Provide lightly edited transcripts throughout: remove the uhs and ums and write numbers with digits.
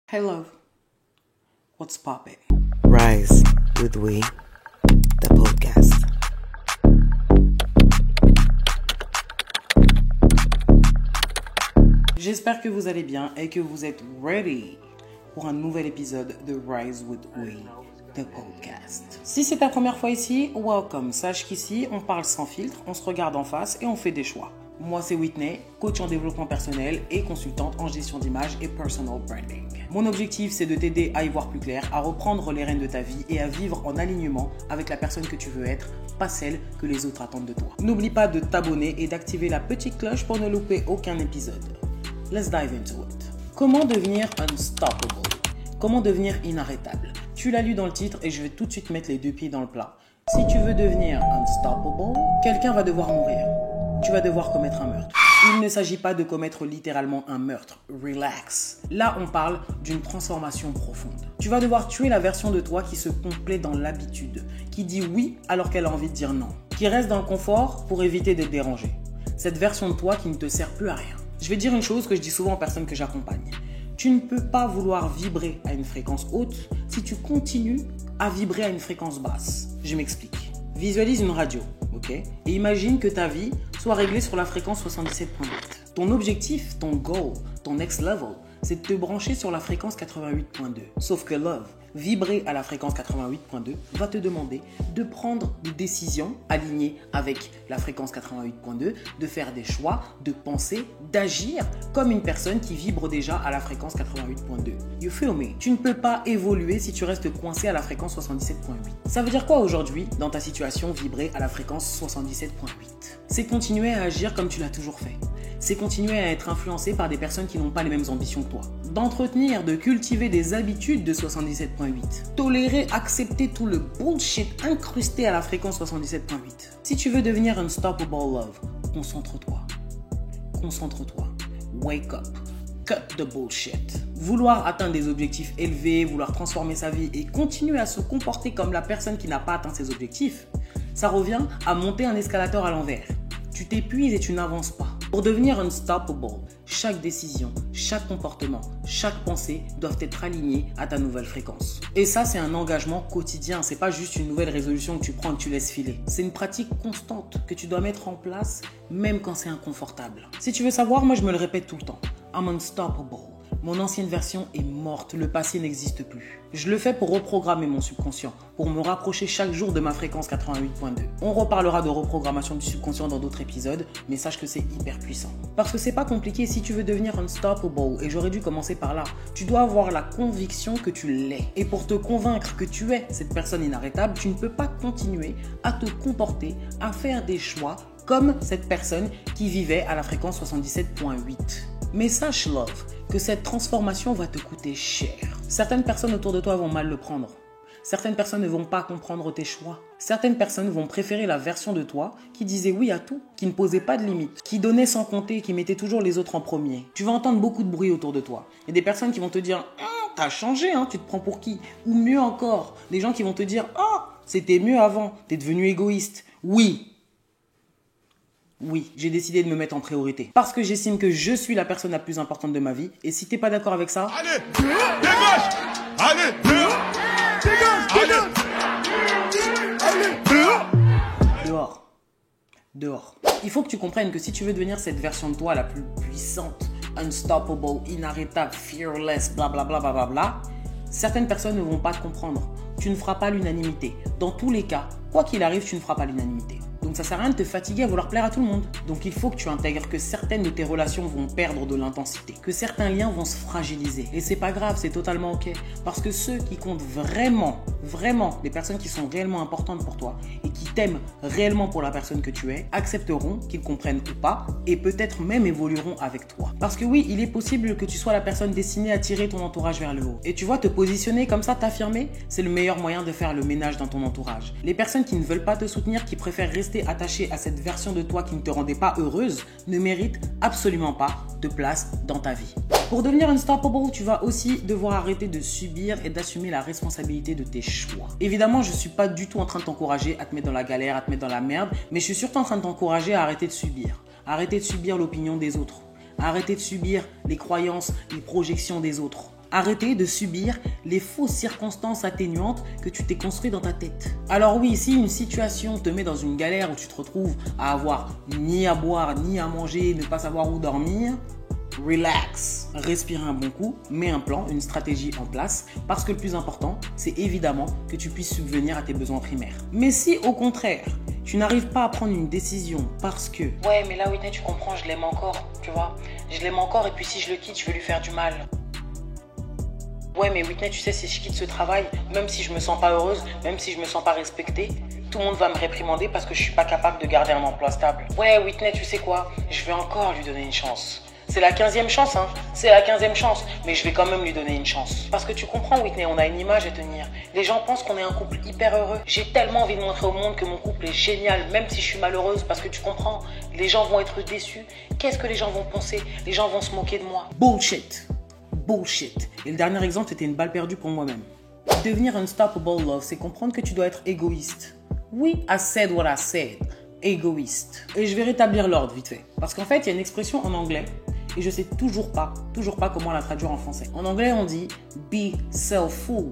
Hey love, what's poppin'? Rise with We, the podcast. J'espère que vous allez bien et que vous êtes ready pour un nouvel épisode de Rise with We, the podcast. Si c'est ta première fois ici, welcome. Sache qu'ici, on parle sans filtre, on se regarde en face et on fait des choix. Moi, c'est Whitney, coach en développement personnel et consultante en gestion d'image et personal branding. Mon objectif, c'est de t'aider à y voir plus clair, à reprendre les rênes de ta vie et à vivre en alignement avec la personne que tu veux être, pas celle que les autres attendent de toi. N'oublie pas de t'abonner et d'activer la petite cloche pour ne louper aucun épisode. Let's dive into it. Comment devenir unstoppable? Comment devenir inarrêtable? Tu l'as lu dans le titre et je vais tout de suite mettre les deux pieds dans le plat. Si tu veux devenir unstoppable, quelqu'un va devoir mourir. Tu vas devoir commettre un meurtre. Il ne s'agit pas de commettre littéralement un meurtre. Relax. Là, on parle d'une transformation profonde. Tu vas devoir tuer la version de toi qui se complaît dans l'habitude, qui dit oui alors qu'elle a envie de dire non, qui reste dans le confort pour éviter d'être dérangée. Cette version de toi qui ne te sert plus à rien. Je vais dire une chose que je dis souvent aux personnes que j'accompagne. Tu ne peux pas vouloir vibrer à une fréquence haute si tu continues à vibrer à une fréquence basse. Je m'explique. Visualise une radio, ok? Et imagine que ta vie soit réglée sur la fréquence 77.8. Ton objectif, ton goal, ton next level, c'est de te brancher sur la fréquence 88.2. Sauf que love, vibrer à la fréquence 88.2 va te demander de prendre des décisions alignées avec la fréquence 88.2, de faire des choix, de penser, d'agir comme une personne qui vibre déjà à la fréquence 88.2. You feel me? Tu ne peux pas évoluer si tu restes coincé à la fréquence 77.8. Ça veut dire quoi aujourd'hui dans ta situation vibrer à la fréquence 77.8? C'est continuer à agir comme tu l'as toujours fait. C'est continuer à être influencé par des personnes qui n'ont pas les mêmes ambitions que toi. D'entretenir, de cultiver des habitudes de 77.8. Tolérer, accepter tout le bullshit incrusté à la fréquence 77.8. Si tu veux devenir unstoppable love, concentre-toi. Concentre-toi. Wake up. Cut the bullshit. Vouloir atteindre des objectifs élevés, vouloir transformer sa vie et continuer à se comporter comme la personne qui n'a pas atteint ses objectifs, ça revient à monter un escalator à l'envers. Tu t'épuises et tu n'avances pas. Pour devenir unstoppable, chaque décision, chaque comportement, chaque pensée doivent être alignés à ta nouvelle fréquence. Et ça, c'est un engagement quotidien. C'est pas juste une nouvelle résolution que tu prends et que tu laisses filer. C'est une pratique constante que tu dois mettre en place même quand c'est inconfortable. Si tu veux savoir, moi je me le répète tout le temps. I'm unstoppable. Mon ancienne version est morte, le passé n'existe plus. Je le fais pour reprogrammer mon subconscient, pour me rapprocher chaque jour de ma fréquence 88.2. On reparlera de reprogrammation du subconscient dans d'autres épisodes, mais sache que c'est hyper puissant. Parce que c'est pas compliqué, si tu veux devenir unstoppable, et j'aurais dû commencer par là, tu dois avoir la conviction que tu l'es. Et pour te convaincre que tu es cette personne inarrêtable, tu ne peux pas continuer à te comporter, à faire des choix comme cette personne qui vivait à la fréquence 77.8. Mais sache, love, que cette transformation va te coûter cher. Certaines personnes autour de toi vont mal le prendre. Certaines personnes ne vont pas comprendre tes choix. Certaines personnes vont préférer la version de toi qui disait oui à tout, qui ne posait pas de limites, qui donnait sans compter, qui mettait toujours les autres en premier. Tu vas entendre beaucoup de bruit autour de toi. Il y a des personnes qui vont te dire « T'as changé, hein, tu te prends pour qui ?» Ou mieux encore, des gens qui vont te dire « Oh, c'était mieux avant, t'es devenu égoïste. » Oui, j'ai décidé de me mettre en priorité. Parce que j'estime que je suis la personne la plus importante de ma vie. Et si t'es pas d'accord avec ça... Allez, dégage! Allez, dehors! Dégage! Allez, dehors! Dehors. Dehors. Il faut que tu comprennes que si tu veux devenir cette version de toi la plus puissante, unstoppable, inarrêtable, fearless, blablabla, blablabla, certaines personnes ne vont pas te comprendre. Tu ne feras pas l'unanimité. Dans tous les cas, quoi qu'il arrive, tu ne feras pas l'unanimité. Donc ça sert à rien de te fatiguer à vouloir plaire à tout le monde. Donc il faut que tu intègres que certaines de tes relations vont perdre de l'intensité, que certains liens vont se fragiliser. Et c'est pas grave, c'est totalement ok. Parce que ceux qui comptent vraiment, les personnes qui sont réellement importantes pour toi et qui t'aiment réellement pour la personne que tu es, accepteront qu'ils comprennent ou pas et peut-être même évolueront avec toi. Parce que oui, il est possible que tu sois la personne destinée à tirer ton entourage vers le haut. Et tu vois, te positionner comme ça, t'affirmer, c'est le meilleur moyen de faire le ménage dans ton entourage. Les personnes qui ne veulent pas te soutenir, qui préfèrent rester attachée à cette version de toi qui ne te rendait pas heureuse, ne mérite absolument pas de place dans ta vie. Pour devenir unstoppable, tu vas aussi devoir arrêter de subir et d'assumer la responsabilité de tes choix. Évidemment, je ne suis pas du tout en train de t'encourager à te mettre dans la galère, à te mettre dans la merde, mais je suis surtout en train de t'encourager à arrêter de subir. Arrêter de subir l'opinion des autres. Arrêter de subir les croyances, les projections des autres. Arrêtez de subir les fausses circonstances atténuantes que tu t'es construit dans ta tête. Alors oui, si une situation te met dans une galère où tu te retrouves à avoir ni à boire, ni à manger, ne pas savoir où dormir, relax. Respire un bon coup, mets un plan, une stratégie en place, parce que le plus important, c'est évidemment que tu puisses subvenir à tes besoins primaires. Mais si au contraire, tu n'arrives pas à prendre une décision parce que « Ouais, mais là Whitney, tu comprends, je l'aime encore, tu vois. Je l'aime encore et puis si je le quitte, je vais lui faire du mal. » Ouais, mais Whitney, tu sais, si je quitte ce travail, même si je me sens pas heureuse, même si je me sens pas respectée, tout le monde va me réprimander parce que je suis pas capable de garder un emploi stable. Ouais, Whitney, tu sais quoi? Je vais encore lui donner une chance. C'est la 15e chance, hein. C'est la 15e chance. Mais je vais quand même lui donner une chance. Parce que tu comprends, Whitney, on a une image à tenir. Les gens pensent qu'on est un couple hyper heureux. J'ai tellement envie de montrer au monde que mon couple est génial, même si je suis malheureuse. Parce que tu comprends, les gens vont être déçus. Qu'est-ce que les gens vont penser? Les gens vont se moquer de moi. Bullshit. Bullshit. Et le dernier exemple, c'était une balle perdue pour moi-même. Devenir unstoppable love, c'est comprendre que tu dois être égoïste. Oui, I said what I said. Égoïste. Et je vais rétablir l'ordre vite fait. Parce qu'en fait, il y a une expression en anglais et je sais toujours pas comment la traduire en français. En anglais, on dit be selfful.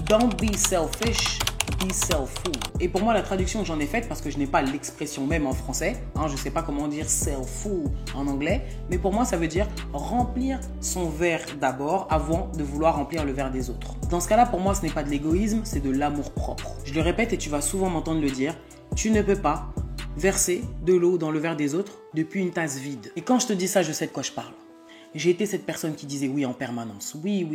Don't be selfish, be selfful. Et pour moi, la traduction que j'en ai faite, parce que je n'ai pas l'expression même en français, je ne sais pas comment dire selfful en anglais, mais pour moi, ça veut dire remplir son verre d'abord avant de vouloir remplir le verre des autres. Dans ce cas-là, pour moi, ce n'est pas de l'égoïsme, c'est de l'amour-propre. Je le répète et tu vas souvent m'entendre le dire, tu ne peux pas verser de l'eau dans le verre des autres depuis une tasse vide. Et quand je te dis ça, je sais de quoi je parle. J'ai été cette personne qui disait oui en permanence. Oui,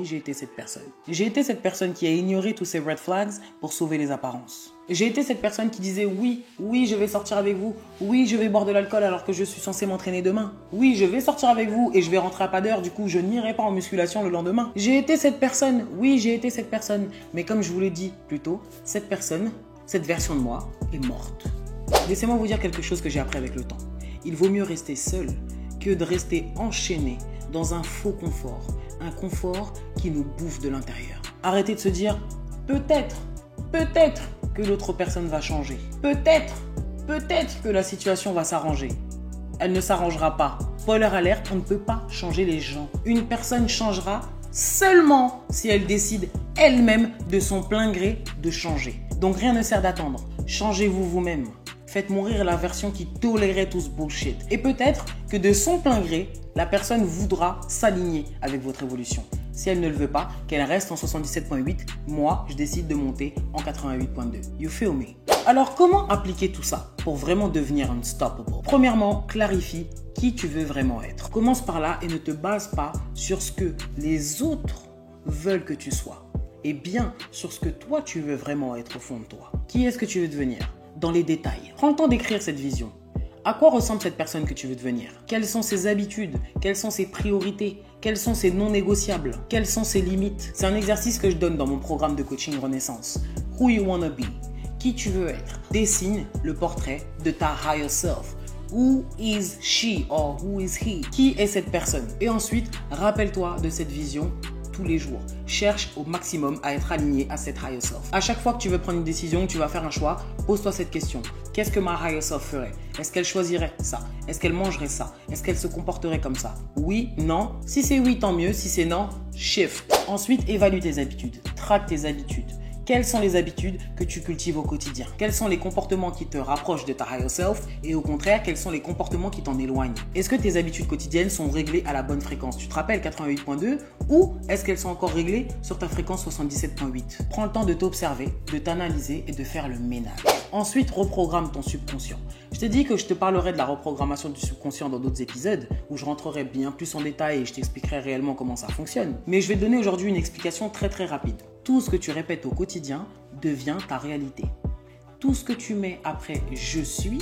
j'ai été cette personne. J'ai été cette personne qui a ignoré tous ces red flags pour sauver les apparences. J'ai été cette personne qui disait oui, je vais sortir avec vous. Oui, je vais boire de l'alcool alors que je suis censé m'entraîner demain. Oui, je vais sortir avec vous et je vais rentrer à pas d'heure, du coup je n'irai pas en musculation le lendemain. J'ai été cette personne. Oui, j'ai été cette personne. Mais comme je vous l'ai dit plus tôt, cette personne, cette version de moi est morte. Laissez-moi vous dire quelque chose que j'ai appris avec le temps. Il vaut mieux rester seul que de rester enchaîné dans un faux confort. Un confort qui nous bouffe de l'intérieur. Arrêtez de se dire peut-être que l'autre personne va changer. Peut-être que la situation va s'arranger. Elle ne s'arrangera pas. Spoiler alert, on ne peut pas changer les gens. Une personne changera seulement si elle décide elle-même de son plein gré de changer. Donc rien ne sert d'attendre. Changez-vous vous-même. Faites mourir la version qui tolérait tout ce bullshit. Et peut-être que de son plein gré, la personne voudra s'aligner avec votre évolution. Si elle ne le veut pas, qu'elle reste en 77.8, moi, je décide de monter en 88.2. You feel me? Alors, comment appliquer tout ça pour vraiment devenir unstoppable? Premièrement, clarifie qui tu veux vraiment être. Commence par là et ne te base pas sur ce que les autres veulent que tu sois. Et bien sur ce que toi, tu veux vraiment être au fond de toi. Qui est-ce que tu veux devenir? Dans les détails. Prends le temps d'écrire cette vision. À quoi ressemble cette personne que tu veux devenir? Quelles sont ses habitudes? Quelles sont ses priorités? Quels sont ses non négociables? Quelles sont ses limites? C'est un exercice que je donne dans mon programme de coaching Renaissance. Who you wanna be? Qui tu veux être? Dessine le portrait de ta higher self. Who is she or who is he? Qui est cette personne? Et ensuite, rappelle-toi de cette vision tous les jours. Cherche au maximum à être aligné à cette higher self. À chaque fois que tu veux prendre une décision, que tu vas faire un choix, pose-toi cette question. Qu'est-ce que ma higher self ferait? Est-ce qu'elle choisirait ça? Est-ce qu'elle mangerait ça? Est-ce qu'elle se comporterait comme ça? Oui, non. Si c'est oui, tant mieux. Si c'est non, shift. Ensuite, évalue tes habitudes. Traque tes habitudes. Quelles sont les habitudes que tu cultives au quotidien? Quels sont les comportements qui te rapprochent de ta higher self et au contraire, quels sont les comportements qui t'en éloignent? Est-ce que tes habitudes quotidiennes sont réglées à la bonne fréquence? Tu te rappelles 88.2 ou est-ce qu'elles sont encore réglées sur ta fréquence 77.8? Prends le temps de t'observer, de t'analyser et de faire le ménage. Ensuite, reprogramme ton subconscient. Je t'ai dit que je te parlerai de la reprogrammation du subconscient dans d'autres épisodes où je rentrerai bien plus en détail et je t'expliquerai réellement comment ça fonctionne. Mais je vais te donner aujourd'hui une explication très rapide. Tout ce que tu répètes au quotidien devient ta réalité. Tout ce que tu mets après « je suis »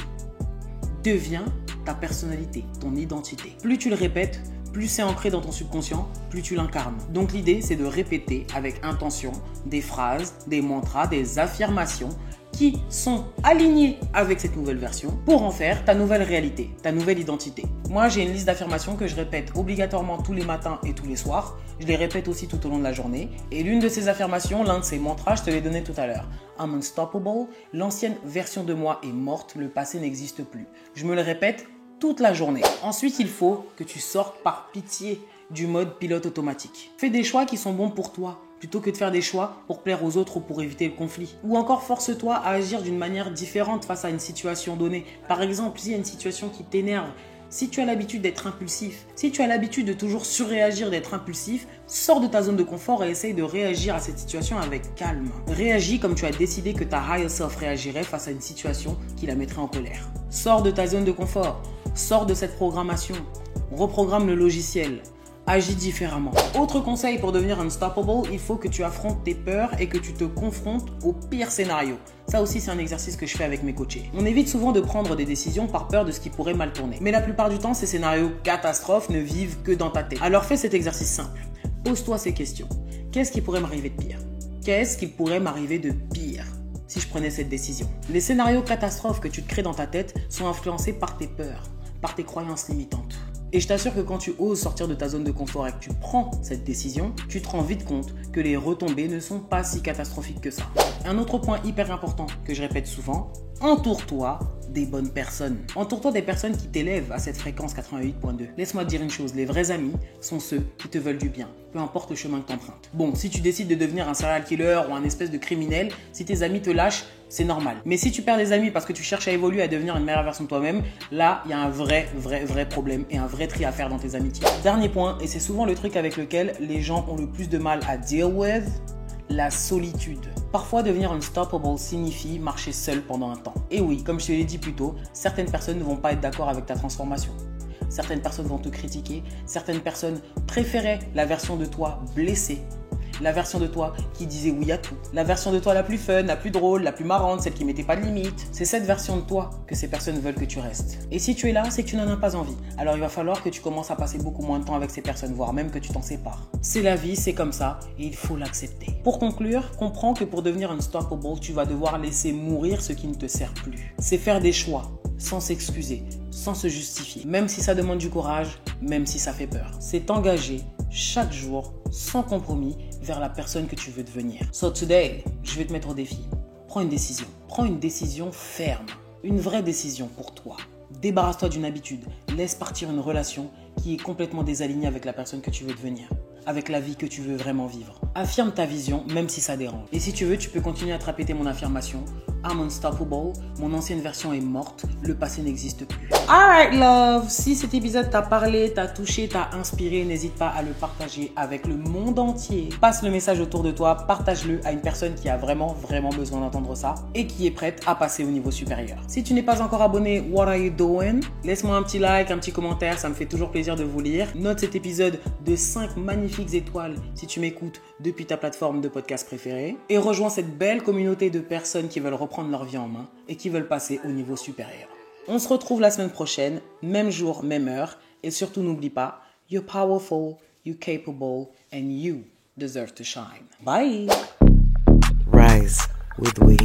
devient ta personnalité, ton identité. Plus tu le répètes, plus c'est ancré dans ton subconscient, plus tu l'incarnes. Donc l'idée, c'est de répéter avec intention des phrases, des mantras, des affirmations qui sont alignés avec cette nouvelle version pour en faire ta nouvelle réalité, ta nouvelle identité. Moi, j'ai une liste d'affirmations que je répète obligatoirement tous les matins et tous les soirs. Je les répète aussi tout au long de la journée. Et l'une de ces affirmations, l'un de ces mantras, je te l'ai donné tout à l'heure. I'm unstoppable. L'ancienne version de moi est morte. Le passé n'existe plus. Je me le répète toute la journée. Ensuite, il faut que tu sortes par pitié du mode pilote automatique. Fais des choix qui sont bons pour toi, plutôt que de faire des choix pour plaire aux autres ou pour éviter le conflit. Ou encore force-toi à agir d'une manière différente face à une situation donnée. Par exemple, s'il y a une situation qui t'énerve, si tu as l'habitude d'être impulsif, si tu as l'habitude de toujours surréagir, d'être impulsif, sors de ta zone de confort et essaye de réagir à cette situation avec calme. Réagis comme tu as décidé que ta higher self réagirait face à une situation qui la mettrait en colère. Sors de ta zone de confort, sors de cette programmation, reprogramme le logiciel. Agis différemment. Autre conseil pour devenir unstoppable, il faut que tu affrontes tes peurs et que tu te confrontes au pire scénario. Ça aussi, c'est un exercice que je fais avec mes coachés. On évite souvent de prendre des décisions par peur de ce qui pourrait mal tourner. Mais la plupart du temps, ces scénarios catastrophes ne vivent que dans ta tête. Alors fais cet exercice simple. Pose-toi ces questions. Qu'est-ce qui pourrait m'arriver de pire? Qu'est-ce qui pourrait m'arriver de pire si je prenais cette décision? Les scénarios catastrophes que tu te crées dans ta tête sont influencés par tes peurs, par tes croyances limitantes. Et je t'assure que quand tu oses sortir de ta zone de confort et que tu prends cette décision, tu te rends vite compte que les retombées ne sont pas si catastrophiques que ça. Un autre point hyper important que je répète souvent, entoure-toi des bonnes personnes. Entoure-toi des personnes qui t'élèvent à cette fréquence 88.2. Laisse-moi te dire une chose, les vrais amis sont ceux qui te veulent du bien, peu importe le chemin que tu empruntes. Bon, si tu décides de devenir un serial killer ou un espèce de criminel, si tes amis te lâchent, c'est normal. Mais si tu perds des amis parce que tu cherches à évoluer, à devenir une meilleure version de toi-même, là, il y a un vrai problème et un vrai tri à faire dans tes amitiés. Dernier point, et c'est souvent le truc avec lequel les gens ont le plus de mal à deal with, la solitude. Parfois, devenir unstoppable signifie marcher seul pendant un temps. Et oui, comme je te l'ai dit plus tôt, certaines personnes ne vont pas être d'accord avec ta transformation. Certaines personnes vont te critiquer. Certaines personnes préféraient la version de toi blessée. La version de toi qui disait oui à tout. La version de toi la plus fun, la plus drôle, la plus marrante, celle qui mettait pas de limites. C'est cette version de toi que ces personnes veulent que tu restes. Et si tu es là, c'est que tu n'en as pas envie. Alors il va falloir que tu commences à passer beaucoup moins de temps avec ces personnes, voire même que tu t'en sépares. C'est la vie, c'est comme ça et il faut l'accepter. Pour conclure, comprends que pour devenir unstoppable, tu vas devoir laisser mourir ce qui ne te sert plus. C'est faire des choix sans s'excuser, sans se justifier, même si ça demande du courage, même si ça fait peur. C'est t'engager chaque jour, sans compromis, vers la personne que tu veux devenir. So today, je vais te mettre au défi. Prends une décision. Prends une décision ferme. Une vraie décision pour toi. Débarrasse-toi d'une habitude. Laisse partir une relation qui est complètement désalignée avec la personne que tu veux devenir. Avec la vie que tu veux vraiment vivre. Affirme ta vision, même si ça dérange. Et si tu veux, tu peux continuer à te répéter mon affirmation. I'm unstoppable, mon ancienne version est morte, le passé n'existe plus. Alright love, si cet épisode t'a parlé, t'a touché, t'a inspiré, n'hésite pas à le partager avec le monde entier. Passe le message autour de toi, partage-le à une personne qui a vraiment besoin d'entendre ça et qui est prête à passer au niveau supérieur. Si tu n'es pas encore abonné, what are you doing? Laisse-moi un petit like, un petit commentaire, ça me fait toujours plaisir de vous lire. Note cet épisode de 5 magnifiques étoiles si tu m'écoutes depuis ta plateforme de podcast préférée et rejoins cette belle communauté de personnes qui veulent reprendre leur vie en main et qui veulent passer au niveau supérieur. On se retrouve la semaine prochaine, même jour, même heure et surtout n'oublie pas, you're powerful, you're capable and you deserve to shine. Bye! Rise with we.